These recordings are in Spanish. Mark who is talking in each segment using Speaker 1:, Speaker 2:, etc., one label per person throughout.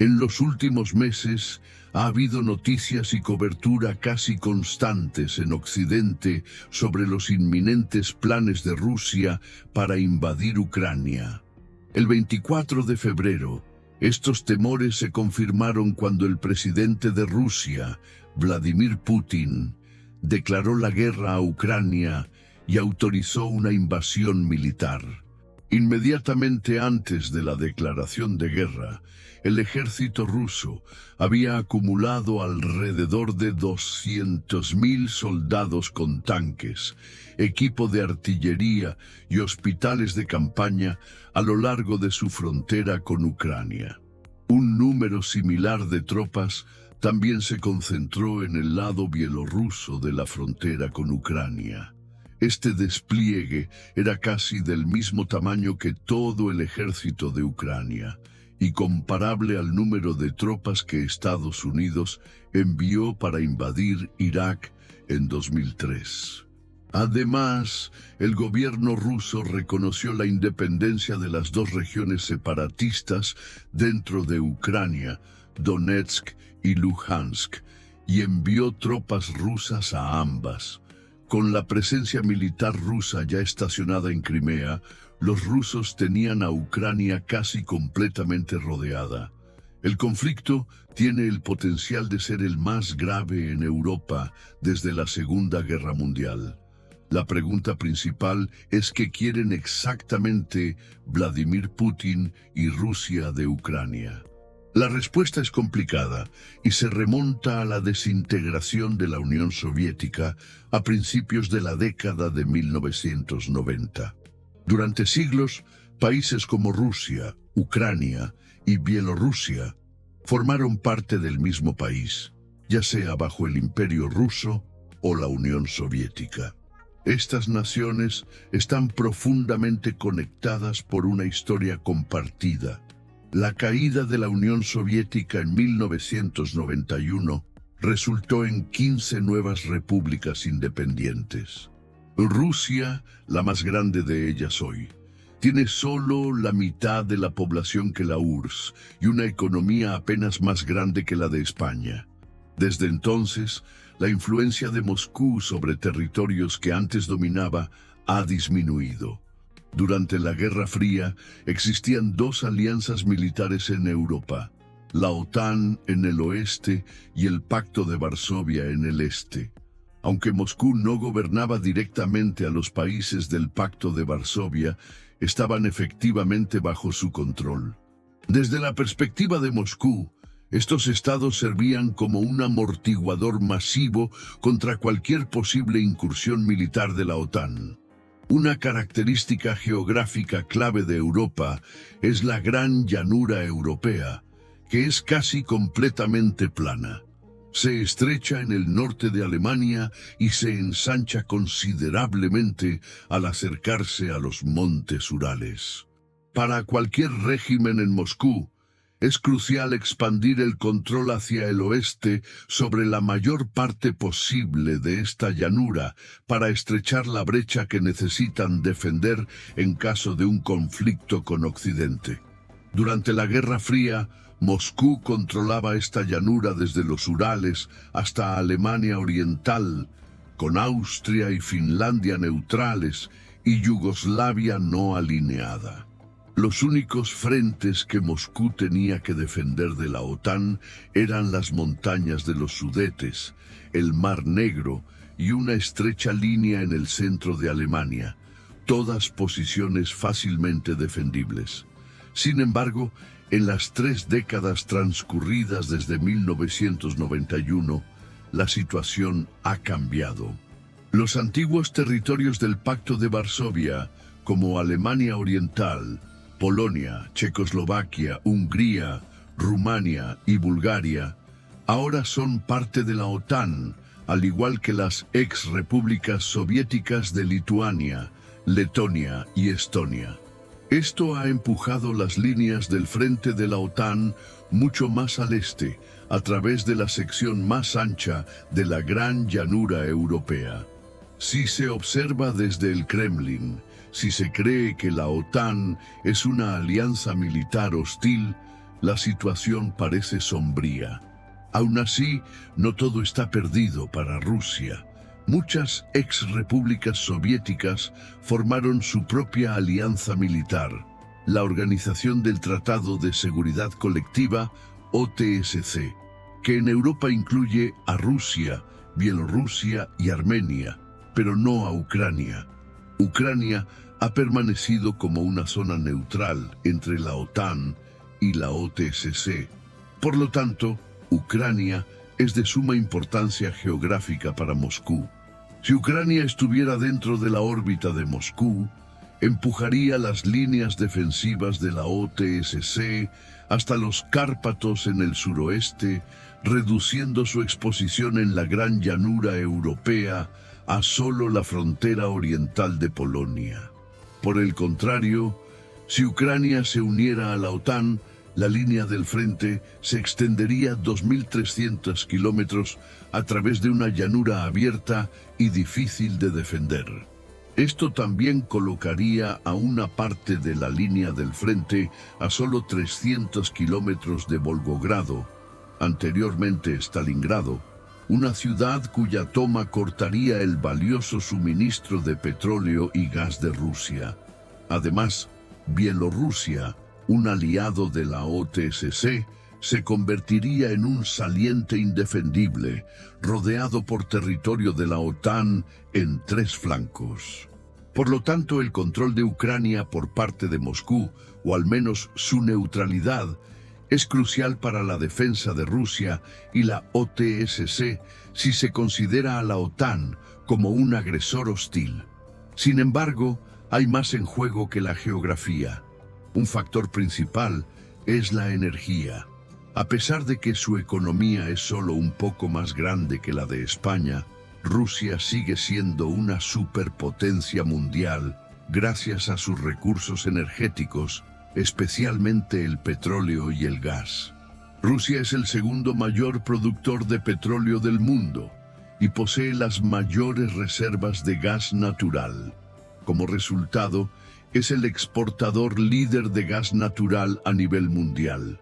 Speaker 1: En los últimos meses ha habido noticias y cobertura casi constantes en Occidente sobre los inminentes planes de Rusia para invadir Ucrania. El 24 de febrero, estos temores se confirmaron cuando el presidente de Rusia, Vladimir Putin, declaró la guerra a Ucrania y autorizó una invasión militar. Inmediatamente antes de la declaración de guerra, el ejército ruso había acumulado alrededor de 200.000 soldados con tanques, equipo de artillería y hospitales de campaña a lo largo de su frontera con Ucrania. Un número similar de tropas también se concentró en el lado bielorruso de la frontera con Ucrania. Este despliegue era casi del mismo tamaño que todo el ejército de Ucrania y comparable al número de tropas que Estados Unidos envió para invadir Irak en 2003. Además, el gobierno ruso reconoció la independencia de las dos regiones separatistas dentro de Ucrania, Donetsk y Luhansk, y envió tropas rusas a ambas. Con la presencia militar rusa ya estacionada en Crimea, los rusos tenían a Ucrania casi completamente rodeada. El conflicto tiene el potencial de ser el más grave en Europa desde la Segunda Guerra Mundial. La pregunta principal es qué quieren exactamente Vladimir Putin y Rusia de Ucrania. La respuesta es complicada y se remonta a la desintegración de la Unión Soviética a principios de la década de 1990. Durante siglos, países como Rusia, Ucrania y Bielorrusia formaron parte del mismo país, ya sea bajo el Imperio Ruso o la Unión Soviética. Estas naciones están profundamente conectadas por una historia compartida. La caída de la Unión Soviética en 1991 resultó en 15 nuevas repúblicas independientes. Rusia, la más grande de ellas hoy, tiene solo la mitad de la población que la URSS y una economía apenas más grande que la de España. Desde entonces, la influencia de Moscú sobre territorios que antes dominaba ha disminuido. Durante la Guerra Fría existían dos alianzas militares en Europa, la OTAN en el oeste y el Pacto de Varsovia en el este. Aunque Moscú no gobernaba directamente a los países del Pacto de Varsovia, estaban efectivamente bajo su control. Desde la perspectiva de Moscú, estos estados servían como un amortiguador masivo contra cualquier posible incursión militar de la OTAN. Una característica geográfica clave de Europa es la gran llanura europea, que es casi completamente plana. Se estrecha en el norte de Alemania y se ensancha considerablemente al acercarse a los montes Urales. Para cualquier régimen en Moscú, es crucial expandir el control hacia el oeste sobre la mayor parte posible de esta llanura para estrechar la brecha que necesitan defender en caso de un conflicto con Occidente. Durante la Guerra Fría, Moscú controlaba esta llanura desde los Urales hasta Alemania Oriental, con Austria y Finlandia neutrales y Yugoslavia no alineada. Los únicos frentes que Moscú tenía que defender de la OTAN eran las montañas de los Sudetes, el Mar Negro y una estrecha línea en el centro de Alemania, todas posiciones fácilmente defendibles. Sin embargo, en las 3 décadas transcurridas desde 1991, la situación ha cambiado. Los antiguos territorios del Pacto de Varsovia, como Alemania Oriental, Polonia, Checoslovaquia, Hungría, Rumania y Bulgaria, ahora son parte de la OTAN, al igual que las ex-repúblicas soviéticas de Lituania, Letonia y Estonia. Esto ha empujado las líneas del frente de la OTAN mucho más al este, a través de la sección más ancha de la gran llanura europea. Si se observa desde el Kremlin, si se cree que la OTAN es una alianza militar hostil, La situación parece sombría. Aún así, no todo está perdido para Rusia. Muchas ex-repúblicas soviéticas formaron su propia alianza militar, la Organización del Tratado de Seguridad Colectiva, OTSC, que en Europa incluye a Rusia, Bielorrusia y Armenia, pero no a Ucrania. Ucrania ha permanecido como una zona neutral entre la OTAN y la OTSC. Por lo tanto, Ucrania es de suma importancia geográfica para Moscú. Si Ucrania estuviera dentro de la órbita de Moscú, empujaría las líneas defensivas de la OTSC hasta los Cárpatos en el suroeste, reduciendo su exposición en la gran llanura europea a solo la frontera oriental de Polonia. Por el contrario, si Ucrania se uniera a la OTAN, la línea del frente se extendería 2.300 kilómetros a través de una llanura abierta y difícil de defender. Esto también colocaría a una parte de la línea del frente a solo 300 kilómetros de Volgogrado, anteriormente Stalingrado, una ciudad cuya toma cortaría el valioso suministro de petróleo y gas de Rusia. Además, Bielorrusia, un aliado de la OTSC, se convertiría en un saliente indefendible, rodeado por territorio de la OTAN en 3 flancos. Por lo tanto, el control de Ucrania por parte de Moscú, o al menos su neutralidad, es crucial para la defensa de Rusia y la OTSC si se considera a la OTAN como un agresor hostil. Sin embargo, hay más en juego que la geografía. Un factor principal es la energía. A pesar de que su economía es solo un poco más grande que la de España, Rusia sigue siendo una superpotencia mundial gracias a sus recursos energéticos, especialmente el petróleo y el gas. Rusia es el segundo mayor productor de petróleo del mundo y posee las mayores reservas de gas natural. Como resultado, es el exportador líder de gas natural a nivel mundial.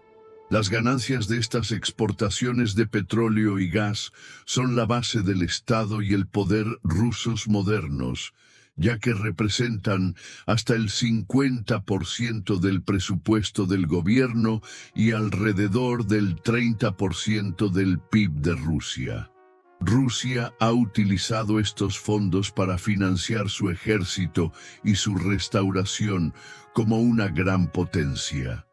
Speaker 1: Las ganancias de estas exportaciones de petróleo y gas son la base del Estado y el poder rusos modernos, ya que representan hasta el 50% del presupuesto del gobierno y alrededor del 30% del PIB de Rusia. Rusia ha utilizado estos fondos para financiar su ejército y su restauración como una gran potencia.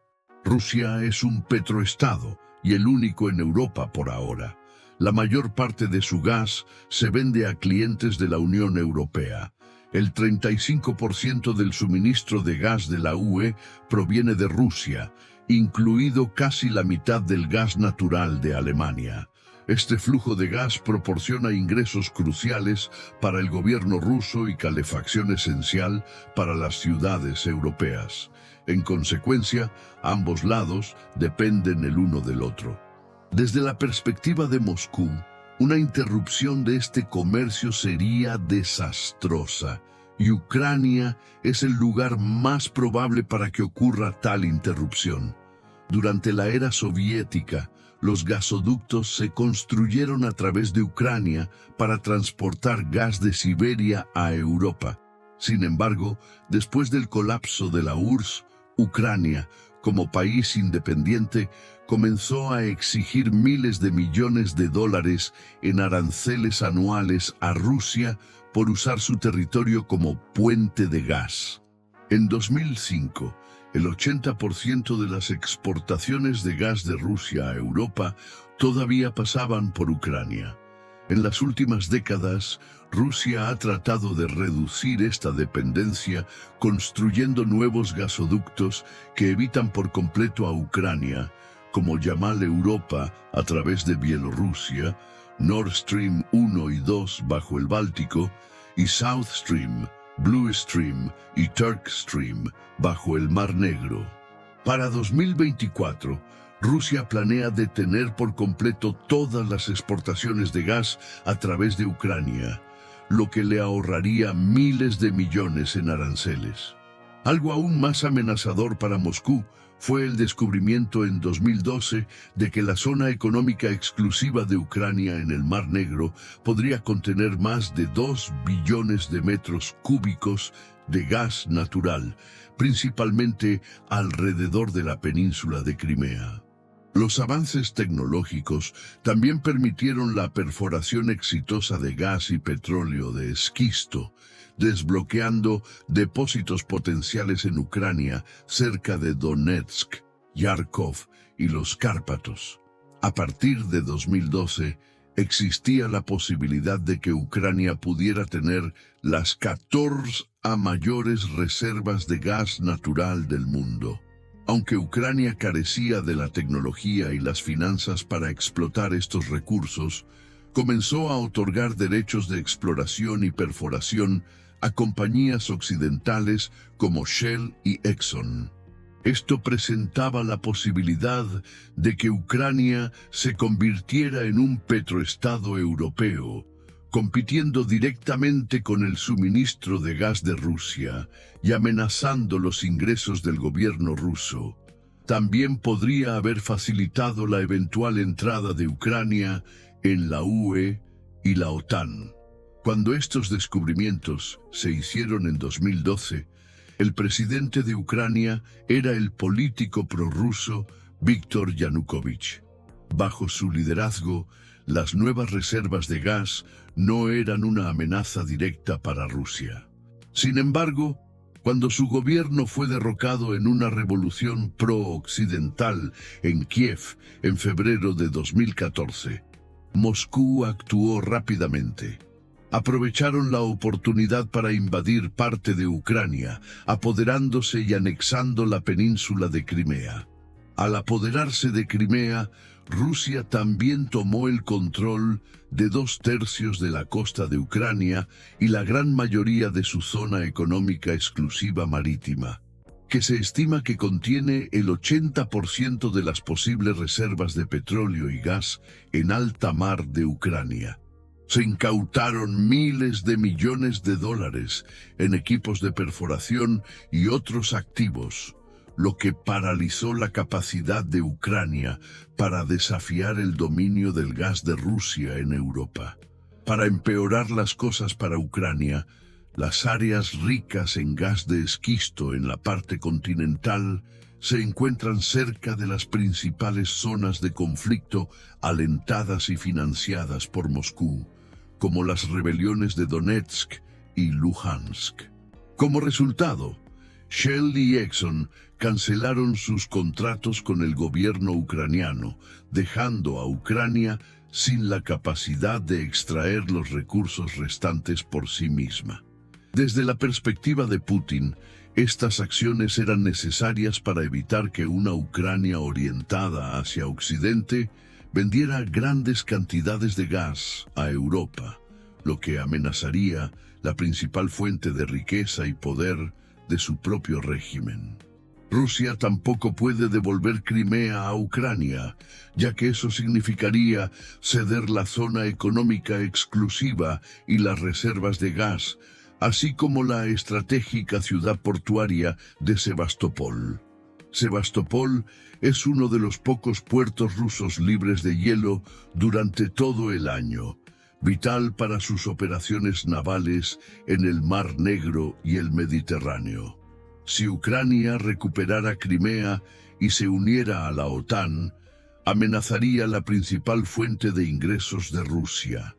Speaker 1: Rusia es un petroestado y el único en Europa por ahora. La mayor parte de su gas se vende a clientes de la Unión Europea. El 35% del suministro de gas de la UE proviene de Rusia, incluido casi la mitad del gas natural de Alemania. Este flujo de gas proporciona ingresos cruciales para el gobierno ruso y calefacción esencial para las ciudades europeas. En consecuencia, ambos lados dependen el uno del otro. Desde la perspectiva de Moscú, una interrupción de este comercio sería desastrosa, y Ucrania es el lugar más probable para que ocurra tal interrupción. Durante la era soviética, los gasoductos se construyeron a través de Ucrania para transportar gas de Siberia a Europa. Sin embargo, después del colapso de la URSS, Ucrania, como país independiente, comenzó a exigir miles de millones de dólares en aranceles anuales a Rusia por usar su territorio como puente de gas. En 2005, el 80% de las exportaciones de gas de Rusia a Europa todavía pasaban por Ucrania. En las últimas décadas, Rusia ha tratado de reducir esta dependencia construyendo nuevos gasoductos que evitan por completo a Ucrania, como Yamal Europa a través de Bielorrusia, Nord Stream 1 y 2 bajo el Báltico y South Stream, Blue Stream y Turk Stream bajo el Mar Negro. Para 2024, Rusia planea detener por completo todas las exportaciones de gas a través de Ucrania, lo que le ahorraría miles de millones en aranceles. Algo aún más amenazador para Moscú fue el descubrimiento en 2012 de que la zona económica exclusiva de Ucrania en el Mar Negro podría contener más de 2 billones de metros cúbicos de gas natural, principalmente alrededor de la península de Crimea. Los avances tecnológicos también permitieron la perforación exitosa de gas y petróleo de esquisto, desbloqueando depósitos potenciales en Ucrania cerca de Donetsk, Kharkov y los Cárpatos. A partir de 2012, existía la posibilidad de que Ucrania pudiera tener las 14 mayores reservas de gas natural del mundo. Aunque Ucrania carecía de la tecnología y las finanzas para explotar estos recursos, comenzó a otorgar derechos de exploración y perforación a compañías occidentales como Shell y Exxon. Esto presentaba la posibilidad de que Ucrania se convirtiera en un petroestado europeo, compitiendo directamente con el suministro de gas de Rusia y amenazando los ingresos del gobierno ruso. También podría haber facilitado la eventual entrada de Ucrania en la UE y la OTAN. Cuando estos descubrimientos se hicieron en 2012, el presidente de Ucrania era el político prorruso Víktor Yanukovych. Bajo su liderazgo, las nuevas reservas de gas no eran una amenaza directa para Rusia. Sin embargo, cuando su gobierno fue derrocado en una revolución pro-occidental en Kiev en febrero de 2014, Moscú actuó rápidamente. Aprovecharon la oportunidad para invadir parte de Ucrania, apoderándose y anexando la península de Crimea. Al apoderarse de Crimea, Rusia también tomó el control de 2/3 de la costa de Ucrania y la gran mayoría de su zona económica exclusiva marítima, que se estima que contiene el 80% de las posibles reservas de petróleo y gas en alta mar de Ucrania. Se incautaron miles de millones de dólares en equipos de perforación y otros activos, lo que paralizó la capacidad de Ucrania para desafiar el dominio del gas de Rusia en Europa. Para empeorar las cosas para Ucrania, las áreas ricas en gas de esquisto en la parte continental se encuentran cerca de las principales zonas de conflicto alentadas y financiadas por Moscú, como las rebeliones de Donetsk y Luhansk. Como resultado, Shell y Exxon cancelaron sus contratos con el gobierno ucraniano, dejando a Ucrania sin la capacidad de extraer los recursos restantes por sí misma. Desde la perspectiva de Putin, estas acciones eran necesarias para evitar que una Ucrania orientada hacia Occidente vendiera grandes cantidades de gas a Europa, lo que amenazaría la principal fuente de riqueza y poder de su propio régimen. Rusia tampoco puede devolver Crimea a Ucrania, ya que eso significaría ceder la zona económica exclusiva y las reservas de gas, así como la estratégica ciudad portuaria de Sebastopol. Sebastopol es uno de los pocos puertos rusos libres de hielo durante todo el año, vital para sus operaciones navales en el Mar Negro y el Mediterráneo. Si Ucrania recuperara Crimea y se uniera a la OTAN, amenazaría la principal fuente de ingresos de Rusia,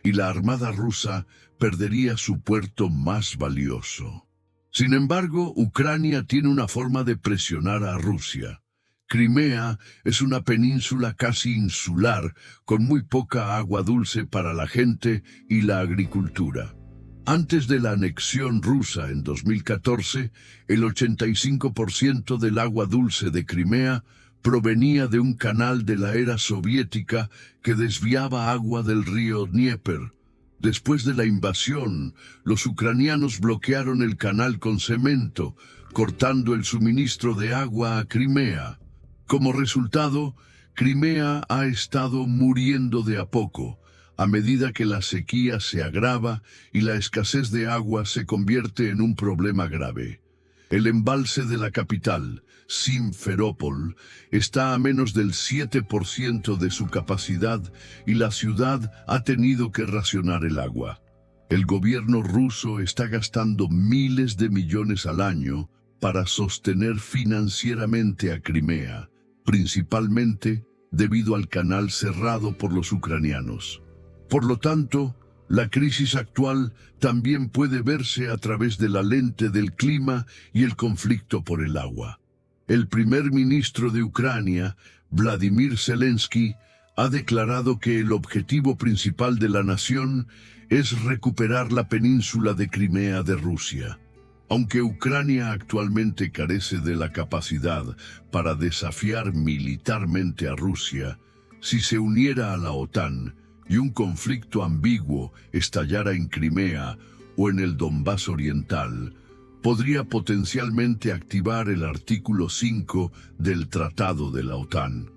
Speaker 1: y la armada rusa perdería su puerto más valioso. Sin embargo, Ucrania tiene una forma de presionar a Rusia. Crimea es una península casi insular, con muy poca agua dulce para la gente y la agricultura. Antes de la anexión rusa en 2014, el 85% del agua dulce de Crimea provenía de un canal de la era soviética que desviaba agua del río Dnieper. Después de la invasión, los ucranianos bloquearon el canal con cemento, cortando el suministro de agua a Crimea. Como resultado, Crimea ha estado muriendo de a poco, a medida que la sequía se agrava y la escasez de agua se convierte en un problema grave. El embalse de la capital, Simferópol, está a menos del 7% de su capacidad y la ciudad ha tenido que racionar el agua. El gobierno ruso está gastando miles de millones al año para sostener financieramente a Crimea, principalmente debido al canal cerrado por los ucranianos. Por lo tanto, la crisis actual también puede verse a través de la lente del clima y el conflicto por el agua. El primer ministro de Ucrania, Vladimir Zelensky, ha declarado que el objetivo principal de la nación es recuperar la península de Crimea de Rusia. Aunque Ucrania actualmente carece de la capacidad para desafiar militarmente a Rusia, si se uniera a la OTAN y un conflicto ambiguo estallara en Crimea o en el Donbass oriental, podría potencialmente activar el artículo 5 del Tratado de la OTAN.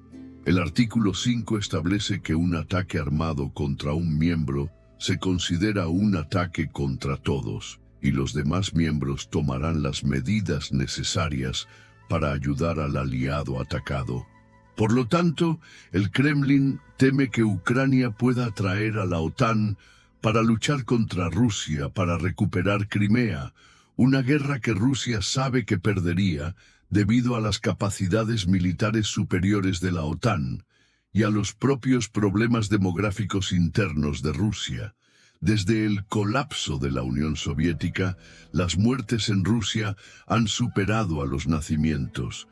Speaker 1: El artículo 5 establece que un ataque armado contra un miembro se considera un ataque contra todos, y los demás miembros tomarán las medidas necesarias para ayudar al aliado atacado. Por lo tanto, el Kremlin teme que Ucrania pueda atraer a la OTAN para luchar contra Rusia para recuperar Crimea, una guerra que Rusia sabe que perdería debido a las capacidades militares superiores de la OTAN y a los propios problemas demográficos internos de Rusia. Desde el colapso de la Unión Soviética, las muertes en Rusia han superado a los nacimientos,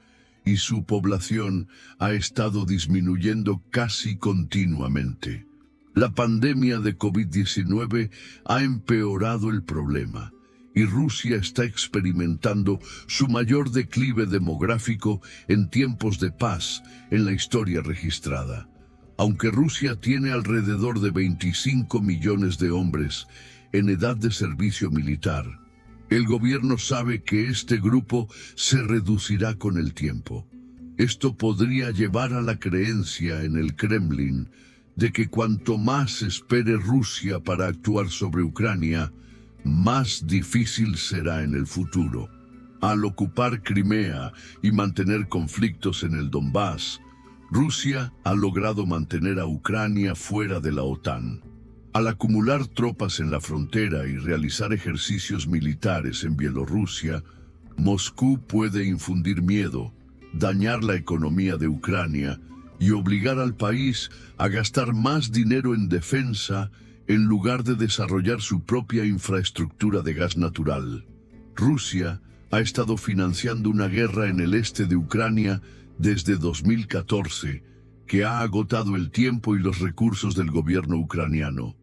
Speaker 1: y su población ha estado disminuyendo casi continuamente. La pandemia de COVID-19 ha empeorado el problema, y Rusia está experimentando su mayor declive demográfico en tiempos de paz en la historia registrada. Aunque Rusia tiene alrededor de 25 millones de hombres en edad de servicio militar, el gobierno sabe que este grupo se reducirá con el tiempo. Esto podría llevar a la creencia en el Kremlin de que cuanto más espere Rusia para actuar sobre Ucrania, más difícil será en el futuro. Al ocupar Crimea y mantener conflictos en el Donbass, Rusia ha logrado mantener a Ucrania fuera de la OTAN. Al acumular tropas en la frontera y realizar ejercicios militares en Bielorrusia, Moscú puede infundir miedo, dañar la economía de Ucrania y obligar al país a gastar más dinero en defensa en lugar de desarrollar su propia infraestructura de gas natural. Rusia ha estado financiando una guerra en el este de Ucrania desde 2014, que ha agotado el tiempo y los recursos del gobierno ucraniano.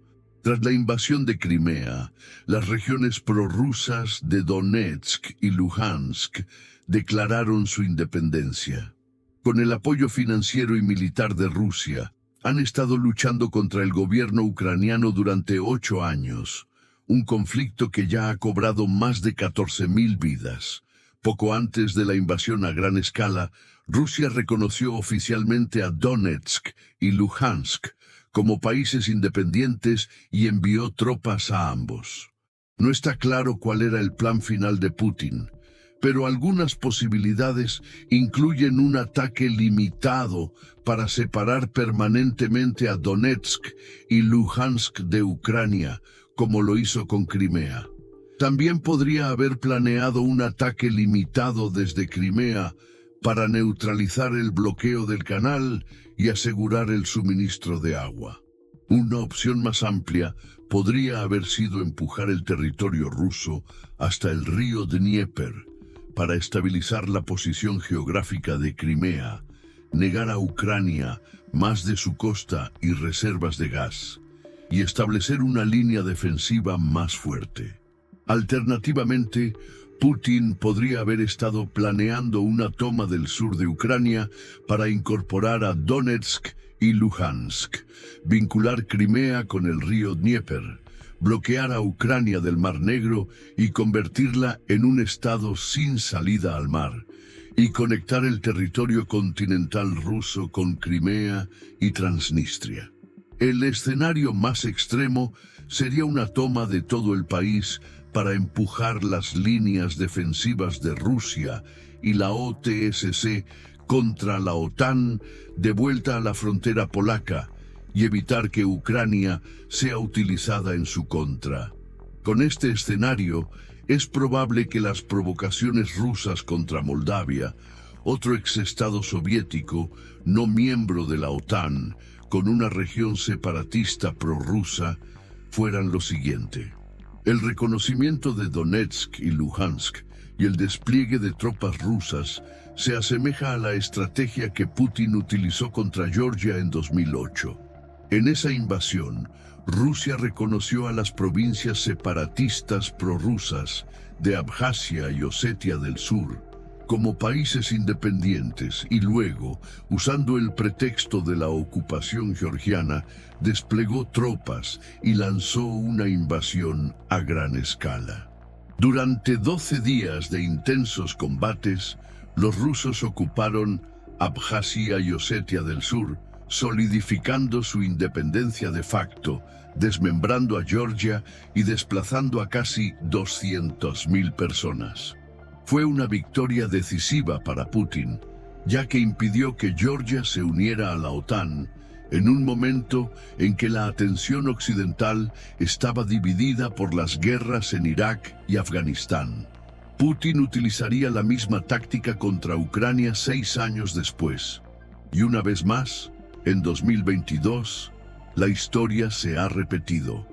Speaker 1: Tras la invasión de Crimea, las regiones prorrusas de Donetsk y Luhansk declararon su independencia. Con el apoyo financiero y militar de Rusia, han estado luchando contra el gobierno ucraniano durante 8 años, un conflicto que ya ha cobrado más de 14.000 vidas. Poco antes de la invasión a gran escala, Rusia reconoció oficialmente a Donetsk y Luhansk como países independientes y envió tropas a ambos. No está claro cuál era el plan final de Putin, pero algunas posibilidades incluyen un ataque limitado para separar permanentemente a Donetsk y Luhansk de Ucrania, como lo hizo con Crimea. También podría haber planeado un ataque limitado desde Crimea para neutralizar el bloqueo del canal y asegurar el suministro de agua. Una opción más amplia podría haber sido empujar el territorio ruso hasta el río Dnieper para estabilizar la posición geográfica de Crimea, negar a Ucrania más de su costa y reservas de gas, y establecer una línea defensiva más fuerte. Alternativamente, Putin podría haber estado planeando una toma del sur de Ucrania para incorporar a Donetsk y Luhansk, vincular Crimea con el río Dnieper, bloquear a Ucrania del Mar Negro y convertirla en un estado sin salida al mar, y conectar el territorio continental ruso con Crimea y Transnistria. El escenario más extremo sería una toma de todo el país para empujar las líneas defensivas de Rusia y la OTSC contra la OTAN de vuelta a la frontera polaca y evitar que Ucrania sea utilizada en su contra. Con este escenario, es probable que las provocaciones rusas contra Moldavia, otro exestado soviético no miembro de la OTAN, con una región separatista prorrusa, fueran lo siguiente: el reconocimiento de Donetsk y Luhansk y el despliegue de tropas rusas se asemeja a la estrategia que Putin utilizó contra Georgia en 2008. En esa invasión, Rusia reconoció a las provincias separatistas prorrusas de Abjasia y Osetia del Sur como países independientes y luego, usando el pretexto de la ocupación georgiana, desplegó tropas y lanzó una invasión a gran escala. Durante 12 días de intensos combates, los rusos ocuparon Abjasia y Osetia del Sur, solidificando su independencia de facto, desmembrando a Georgia y desplazando a casi 200.000 personas. Fue una victoria decisiva para Putin, ya que impidió que Georgia se uniera a la OTAN en un momento en que la atención occidental estaba dividida por las guerras en Irak y Afganistán. Putin utilizaría la misma táctica contra Ucrania 6 años después. Y una vez más, en 2022, la historia se ha repetido.